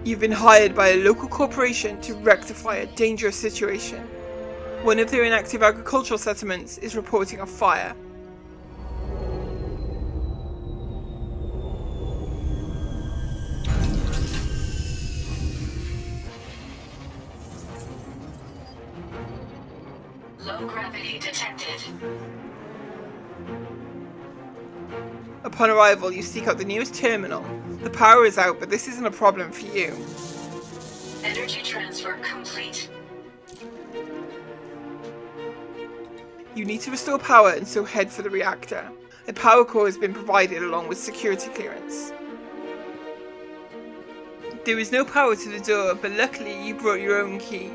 You've been hired by a local corporation to rectify a dangerous situation. One of their inactive agricultural settlements is reporting a fire. Low gravity detected. Upon arrival, you seek out the nearest terminal. The power is out, but this isn't a problem for you. Energy transfer complete. You need to restore power and so head for the reactor. A power core has been provided along with security clearance. There is no power to the door, but luckily you brought your own key.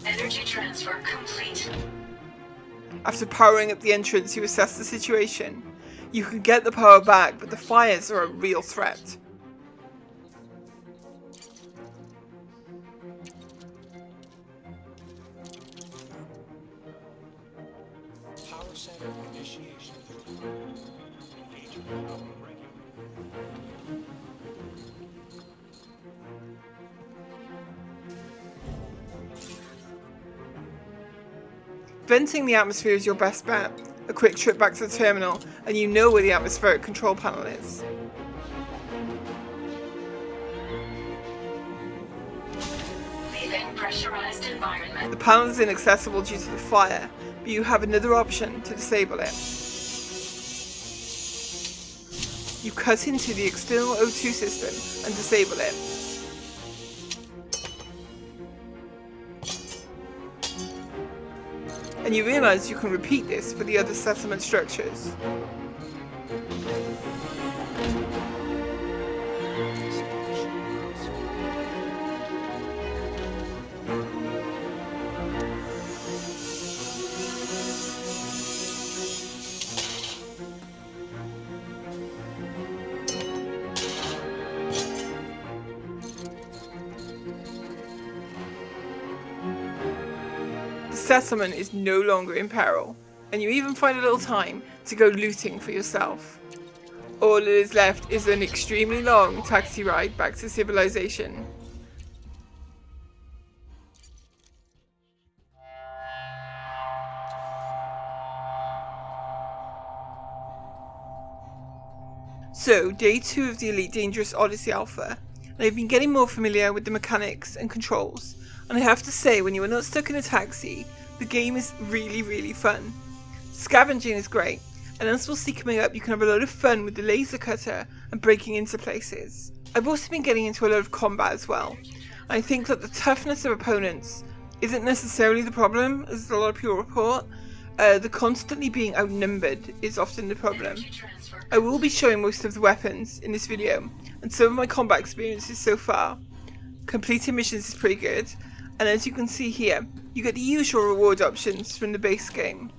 Energy transfer complete. After powering up the entrance, you assess the situation. You can get the power back, but the fires are a real threat. Power center initiation. Engagement power regulator. Venting the atmosphere is your best bet. A quick trip back to the terminal, and you know where the atmospheric control panel is. Leaving pressurized environment. The panel is inaccessible due to the fire, but you have another option to disable it. You cut into the external O2 system and disable it. And you realize you can repeat this for the other settlement structures. The settlement is no longer in peril, and you even find a little time to go looting for yourself. All that is left is an extremely long taxi ride back to civilization. So, day 2 of the Elite Dangerous Odyssey Alpha, and I've been getting more familiar with the mechanics and controls, and I have to say, when you are not stuck in a taxi, the game is really fun. Scavenging is great, and as we'll see coming up, you can have a lot of fun with the laser cutter and breaking into places. I've also been getting into a lot of combat as well. I think that the toughness of opponents isn't necessarily the problem, as a lot of people report. The constantly being outnumbered is often the problem. I will be showing most of the weapons in this video, and some of my combat experiences so far. Completing missions is pretty good, and as you can see here, you get the usual reward options from the base game.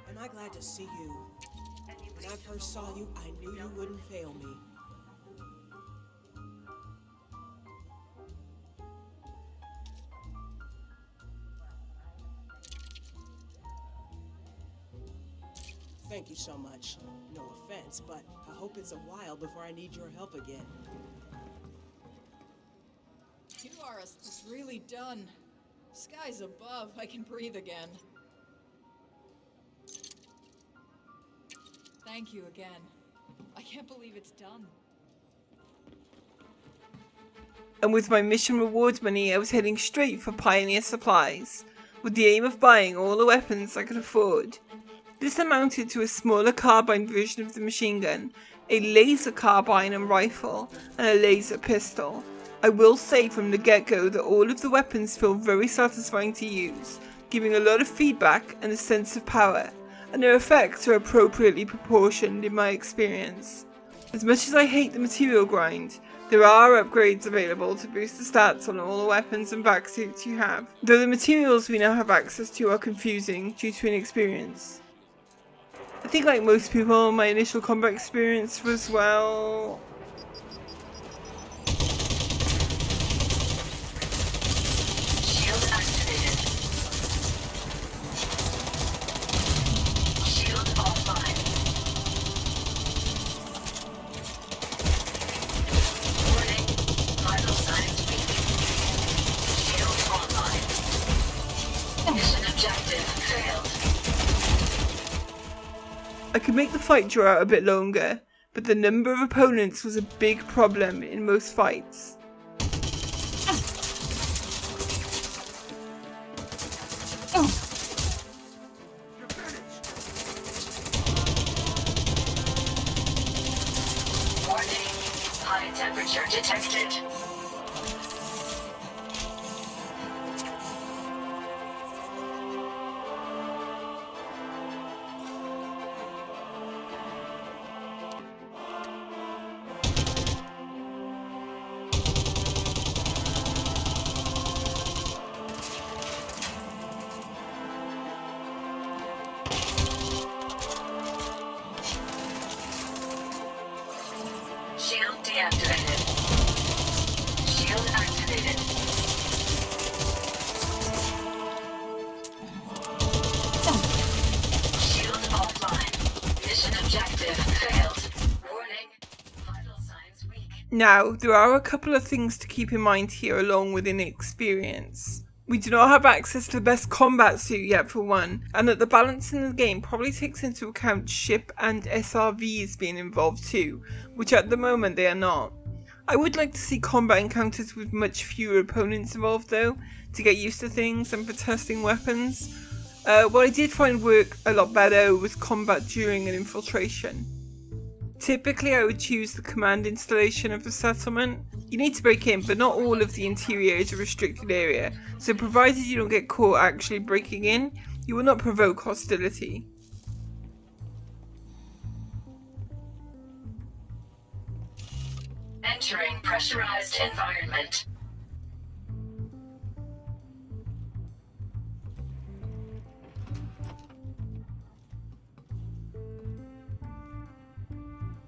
Am I glad to see you? When I first saw you, I knew you wouldn't fail me. Thank you so much. No offense, but I hope it's a while before I need your help again. Kiwaris, it's really done. Skies above, I can breathe again. Thank you again. I can't believe it's done. And with my mission reward money, I was heading straight for Pioneer Supplies, with the aim of buying all the weapons I could afford. This amounted to a smaller carbine version of the machine gun, a laser carbine and rifle, and a laser pistol. I will say from the get-go that all of the weapons feel very satisfying to use, giving a lot of feedback and a sense of power, and their effects are appropriately proportioned in my experience. As much as I hate the material grind, there are upgrades available to boost the stats on all the weapons and vac suits you have, though the materials we now have access to are confusing due to inexperience. The think like most people, my initial combat experience was, well, Shield activated. Shield offline. Warning. Vital signs weak. Shield online. Mission objective failed. I could make the fight draw out a bit longer, but the number of opponents was a big problem in most fights. Warning. High temperature detected. Shield deactivated. Shield activated. Shield offline. Mission objective failed. Warning. Vital signs weak. Now, there are a couple of things to keep in mind here along with inexperience. We do not have access to the best combat suit yet for one, and that the balance in the game probably takes into account ship and SRVs being involved too, which at the moment they are not. I would like to see combat encounters with much fewer opponents involved though, to get used to things and for testing weapons. What I did find work a lot better was combat during an infiltration. Typically I would choose the command installation of the settlement. You need to break in, but not all of the interior is a restricted area, so provided you don't get caught actually breaking in, you will not provoke hostility. Entering pressurized environment.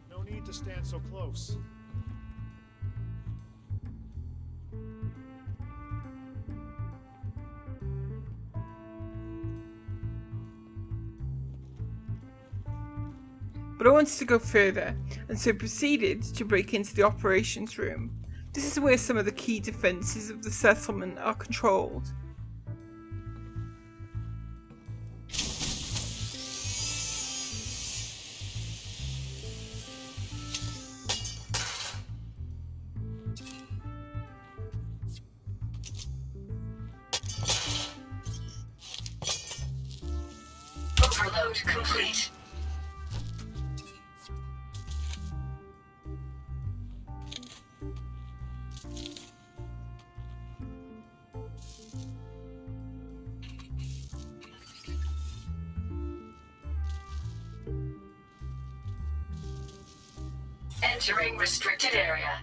No need to stand so close. But I wanted to go further, and so proceeded to break into the operations room. This is where some of the key defences of the settlement are controlled. Overload complete. Entering restricted area.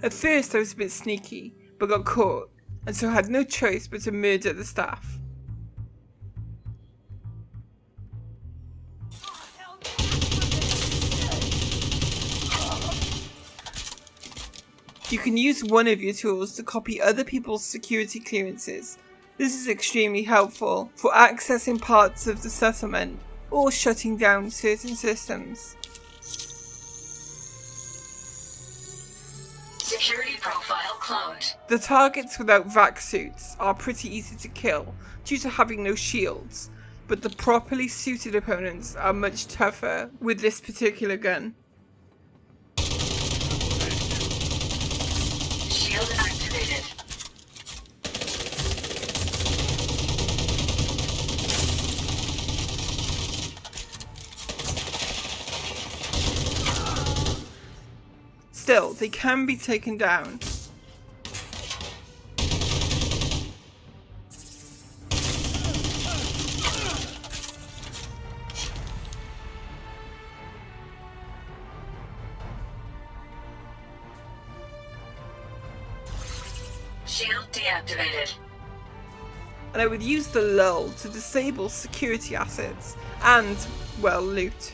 At first I was a bit sneaky, but got caught, and so had no choice but to murder the staff. You can use one of your tools to copy other people's security clearances. This is extremely helpful for accessing parts of the settlement or shutting down certain systems. Security profile cloned. The targets without vac suits are pretty easy to kill due to having no shields, but the properly suited opponents are much tougher with this particular gun. Shield activated. Still, they can be taken down. Shield deactivated. And I would use the lull to disable security assets and, well, loot.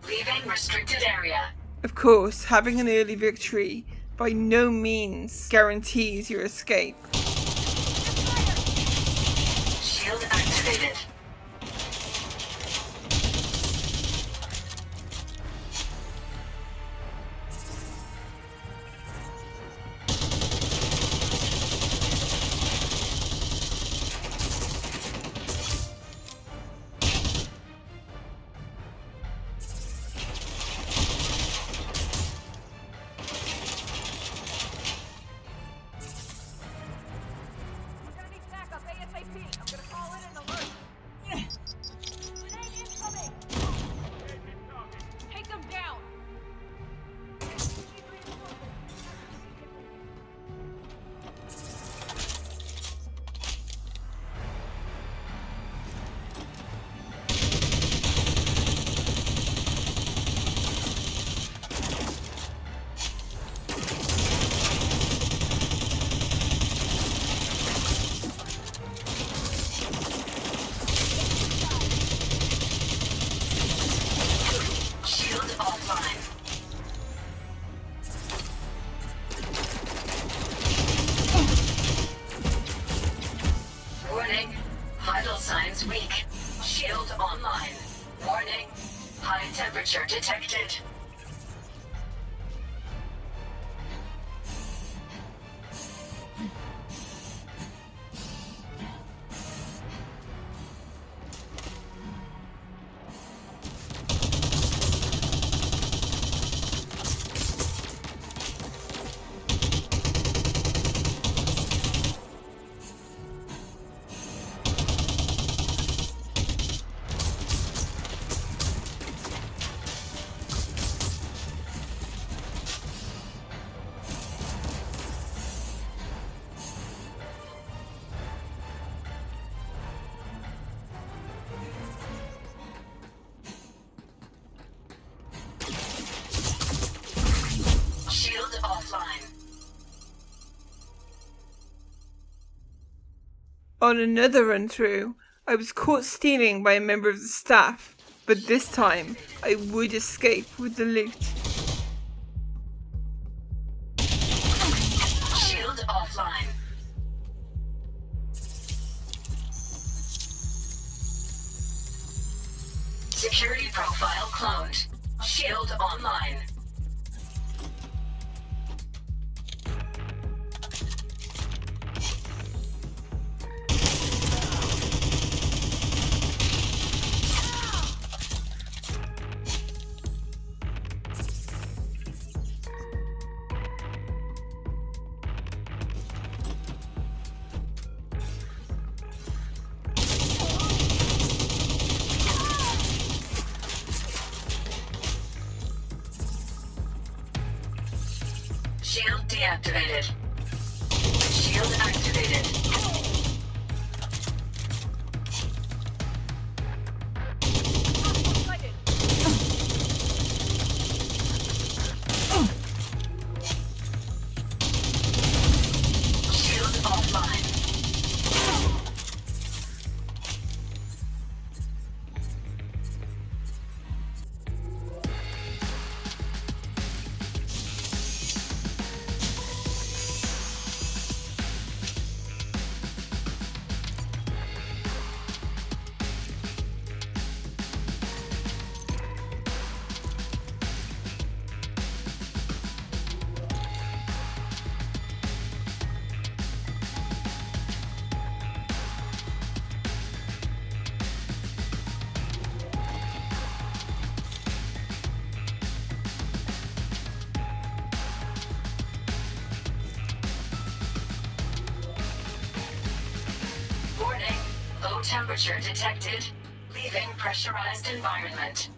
Leaving restricted area. Of course, having an early victory by no means guarantees your escape. Shield activated. Weak. Shield online. Warning. High temperature detected. On another run through, I was caught stealing by a member of the staff, but this time I would escape with the loot. Shield offline. Security profile cloned. Shield online. Shield deactivated. Shield activated. Shield offline. Warning. Low temperature detected. Leaving pressurized environment.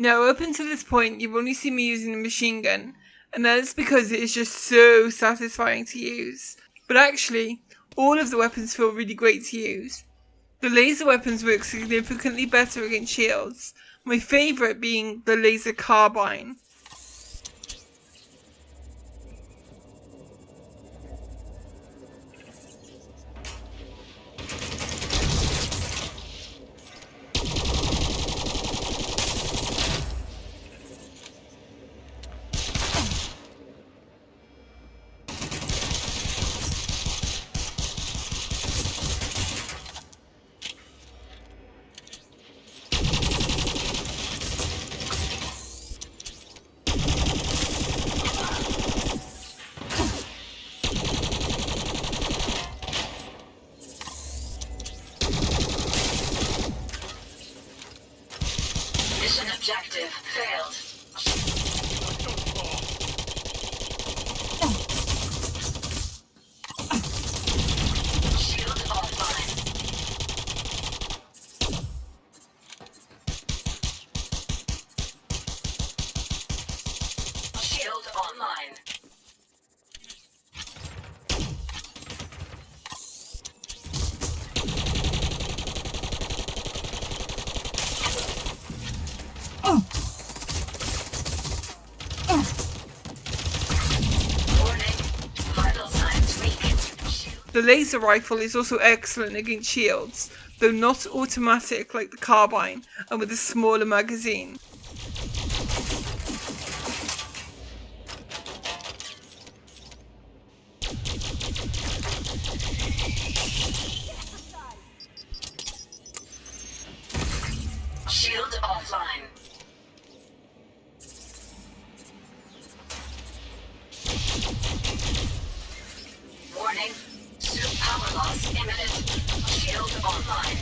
Now, up until this point, you've only seen me using the machine gun, and that's because it is just so satisfying to use. But actually, all of the weapons feel really great to use. The laser weapons work significantly better against shields, my favourite being the laser carbine. Mission objective failed. Shield offline. Shield online. Warning. Vital signs weak. Shield. The laser rifle is also excellent against shields, though not automatic like the carbine and with a smaller magazine. Shield offline. Warning. Suit power loss imminent. Shield online.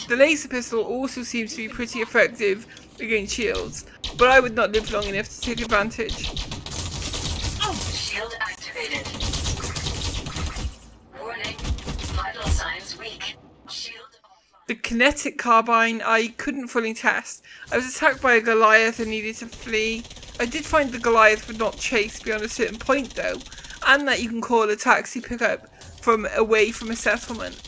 The laser pistol also seems to be pretty effective against shields, but I would not live long enough to take advantage. Shield activated. Warning. Vital signs weak. Shield offline. The kinetic carbine I couldn't fully test. I was attacked by a Goliath and needed to flee. I did find the Goliath would not chase beyond a certain point though, and that you can call a taxi pickup from away from a settlement.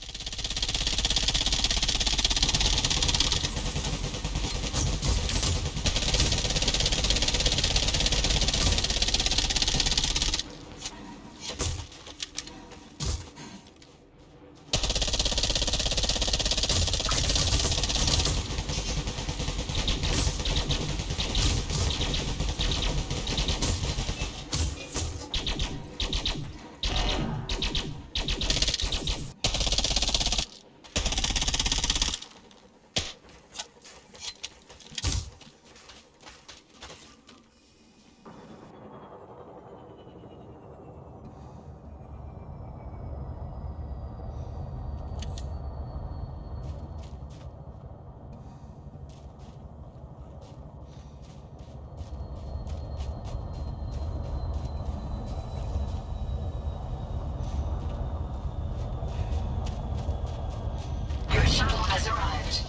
Your shuttle has arrived.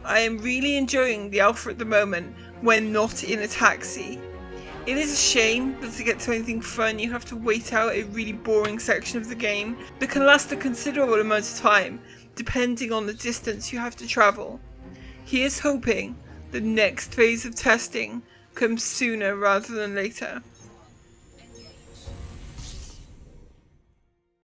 I am really enjoying the Alpha at the moment when not in a taxi. It is a shame that to get to anything fun you have to wait out a really boring section of the game that can last a considerable amount of time depending on the distance you have to travel. Here's hoping the next phase of testing comes sooner rather than later.